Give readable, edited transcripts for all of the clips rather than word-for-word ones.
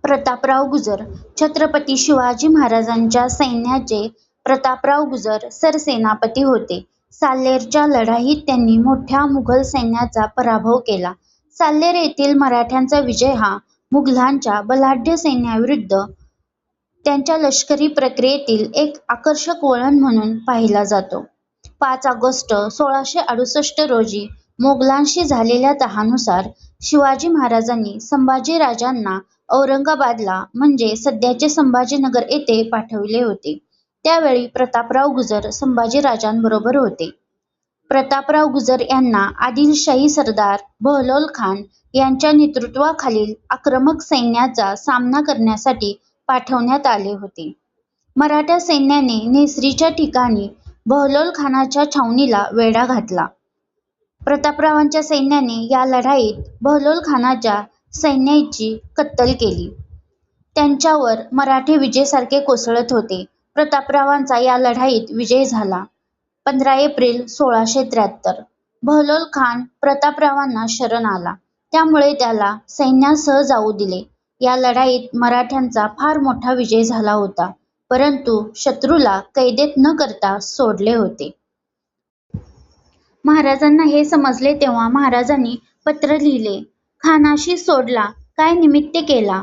प्रतापराव गुजर. छत्रपती शिवाजी महाराजांच्या सैन्याचे प्रतापराव गुजर सरसेनापती होते. साल्हेरच्या लढाईत त्यांनी मोठ्या मुघल सैन्याचा पराभव केला. साल्हेर येथील मराठ्यांचा विजय हा मुघलांच्या बलाढ्य सैन्याविरुद्ध त्यांच्या लष्करी प्रक्रियेतील एक आकर्षक वळण म्हणून पाहिला जातो. 5 ऑगस्ट 1668 रोजी मोगलांशी झालेल्या तहानुसार शिवाजी महाराजांनी संभाजीराजांना औरंगाबादला म्हणजे सध्याचे संभाजीनगर येथे पाठविले होते. त्यावेळी प्रतापराव गुजर संभाजीराजांबरोबर होते. प्रतापराव गुजर यांना आदिलशाही सरदार बहलोल खान यांच्या नेतृत्वाखालील आक्रमक सैन्याचा सामना करण्यासाठी पाठवण्यात आले होते. मराठा सैन्याने नेसरीच्या ठिकाणी बहलोल खानाच्या छावणीला वेढा घातला. प्रतापरावांच्या सैन्याने या लढाईत बहलोल खानाच्या सैन्याची कत्तल केली. त्यांच्यावर मराठे विजेसारखे कोसळत होते. प्रतापरावांचा या लढाईत विजय झाला. 15 एप्रिल 1673 बहलोल खान प्रतापरावांना शरण आला. त्यामुळे त्याला सैन्यासह जाऊ दिले. या लढाईत मराठ्यांचा फार मोठा विजय झाला होता, परंतु शत्रूला कैदेत न करता सोडले होते. महाराजांना हे समजले तेव्हा महाराजांनी पत्र लिहिले. खानाशी सोडला काय निमित्त केला,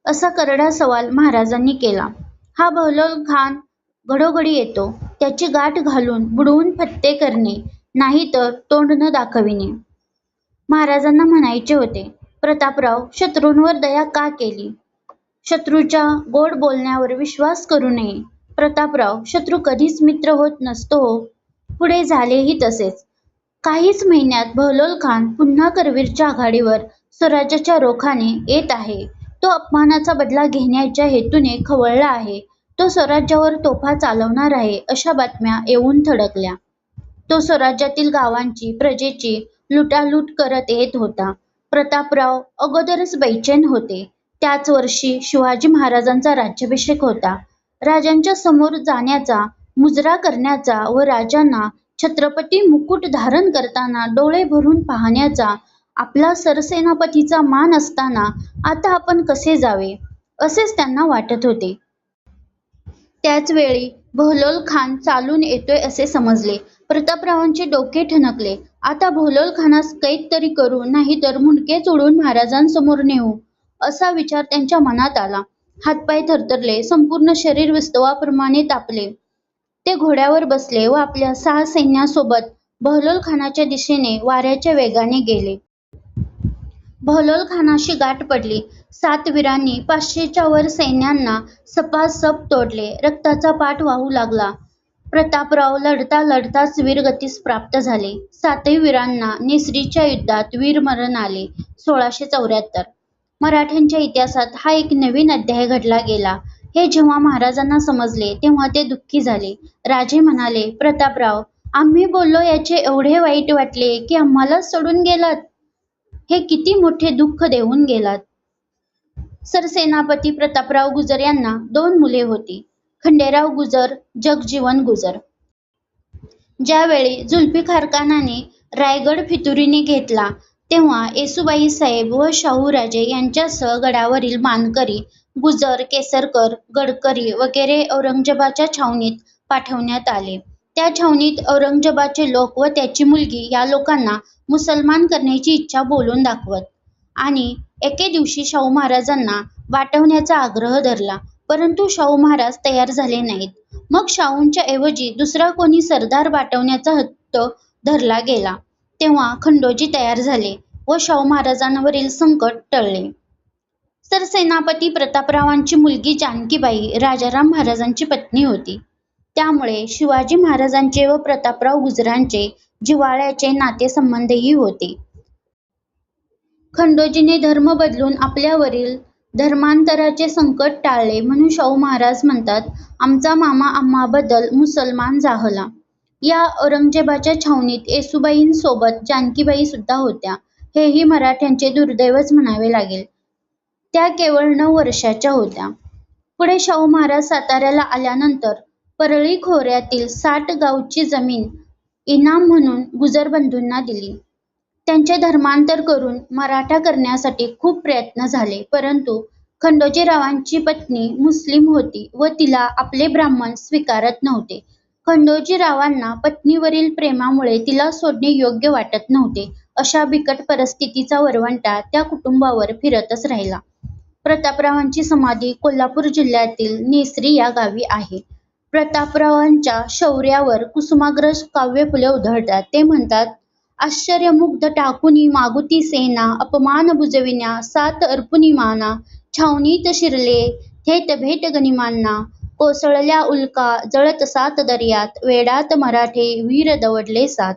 असा करडा सवाल महाराजांनी केला. हा बहलोल खान घडोघडी येतो. त्याची गाठ घालून बुडवून फत्ते करणे, नाही तर तोंड न दाखविणे. महाराजांना म्हणायचे होते, प्रतापराव शत्रूंवर दया का केली? शत्रूच्या गोड बोलण्यावर विश्वास करू नये. प्रतापराव शत्रू कधीच मित्र होत नसतो हो. पुढे झालेही तसेच. काहीच महिन्यात बहलोल खान पुन्हा करवीरच्या आघाडीवर स्वराज्याच्या रोखाने येत आहे. तो अपमानाचा बदला घेण्याच्या हेतूने खवळला आहे. तो स्वराज्यावर तोफा चालवणार आहे, अशा बातम्या येऊन थडकल्या. तो स्वराज्यातील गावांची प्रजेची लुटालूट करत येत होता. प्रतापराव अगोदरच बैचेन होते. त्याच वर्षी शिवाजी महाराजांचा राज्याभिषेक होता. राजांच्या समोर जाण्याचा, मुजरा करण्याचा व राजांना छत्रपती मुकुट धारण करताना डोळे भरून पाहण्याचा आपला सरसेनापतीचा मान असताना आता आपण कसे जावे, असेच त्यांना वाटत होते. त्याच वेळी बहलोल खान चालून येतोय असे समजले. प्रतापरावांचे डोके ठणकले. आता बहलोल खानास कैद तरी करू, नाही तर मुंडकेच उडवून महाराजांसमोर नेऊ, असा विचार त्यांच्या मनात आला. हातपाय थरथरले. संपूर्ण शरीर विस्तवाप्रमाणे तापले. ते घोड्यावर बसले व आपल्या 6 सैन्यासोबत बहलोल खानाच्या दिशेने वाऱ्याच्या वेगाने गेले. बहलोल खानाशी गाठ पडली. 7 वीरांनी 500च्या वर सैन्यांना सपासप तोडले. रक्ताचा पाट वाहू लागला. प्रतापराव लढता लढताच वीरगतीस प्राप्त झाले. 7ही वीरांना नेसरीच्या युद्धात वीरमरण आले. 1674 मराठ्यांच्या इतिहासात हा एक नवीन अध्याय घडला गेला. हे जेव्हा महाराजांना समजले तेव्हा ते दुःखी झाले. राजे म्हणाले, प्रतापराव, आम्ही बोललो याचे एवढे वाईट वाटले की आम्हालाच सोडून गेलात. हे किती मोठे दुःख देऊन गेलात. सरसेनापती प्रतापराव गुजर यांना 2 मुले होती, खंडेराव गुजर, जगजीवन गुजर. ज्यावेळी जुल्फिकारखानाने रायगड फितुरीने घेतला तेव्हा येसूबाई साहेब व शाहूराजे यांच्यासह गडावरील मानकरी, गुजर, केसरकर, गडकरी वगैरे औरंगजेबाच्या छावणीत पाठवण्यात आले. त्या छावणीत औरंगजेबाचे लोक व त्याची मुलगी या लोकांना मुसलमान करण्याची इच्छा बोलून दाखवत आणि एके दिवशी शाहू महाराजांना वाटवण्याचा आग्रह धरला, परंतु शाहू महाराज तयार झाले नाहीत. मग शाहूंच्या ऐवजी दुसरा कोणी सरदार वाटवण्याचा हट्ट धरला गेला. तेव्हा खंडोजी तयार झाले व शाहू महाराजांवरील संकट टळले. सरसेनापती प्रतापरावांची मुलगी जानकीबाई राजाराम महाराजांची पत्नी होती. त्यामुळे शिवाजी महाराजांचे व प्रतापराव गुजरांचे जिव्हाळ्याचे नातेसंबंधही होते. खंडोजीने धर्म बदलून आपल्यावरील धर्मांतराचे संकट टाळले म्हणून शाहू महाराज म्हणतात, आमचा मामा आम्हाबद्दल मुसलमान झाला. या औरंगजेबाच्या छावणीत येसूबाईंसोबत जानकीबाई सुद्धा होत्या. हेही मराठ्यांचे दुर्दैवच म्हणावे लागेल. त्या केवळ 9 वर्षाच्या होत्या. पुढे शाहू महाराज साताऱ्याला आल्यानंतर परळी खोऱ्यातील 60 गावची जमीन इनाम म्हणून गुजर बंधूंना दिली. त्यांचे धर्मांतर करून मराठा करण्यासाठी खूप प्रयत्न झाले, परंतु खंडोजीरावांची पत्नी मुस्लिम होती व तिला आपले ब्राह्मण स्वीकारत नव्हते. खंडोजीरावांना पत्नीवरील प्रेमामुळे तिला सोडणे योग्य वाटत नव्हते. अशा बिकट परिस्थितीचा वरवंटा त्या कुटुंबावर फिरतच राहिला. प्रतापरावांची समाधी कोल्हापूर जिल्ह्यातील नेसरी या गावी आहे. प्रतापरावांच्या शौर्यावर कुसुमाग्रज काव्य फुले उधळतात. ते म्हणतात, आश्चर्यमुग्ध टाकुनी मागुती सेना, अपमान बुजविण्या सात अर्पुनी माना, छावणीत शिरले थेट भेट गनिमांना, कोसळल्या उल्का जळत सात दर्यात, वेडात मराठे वीर दवडले सात.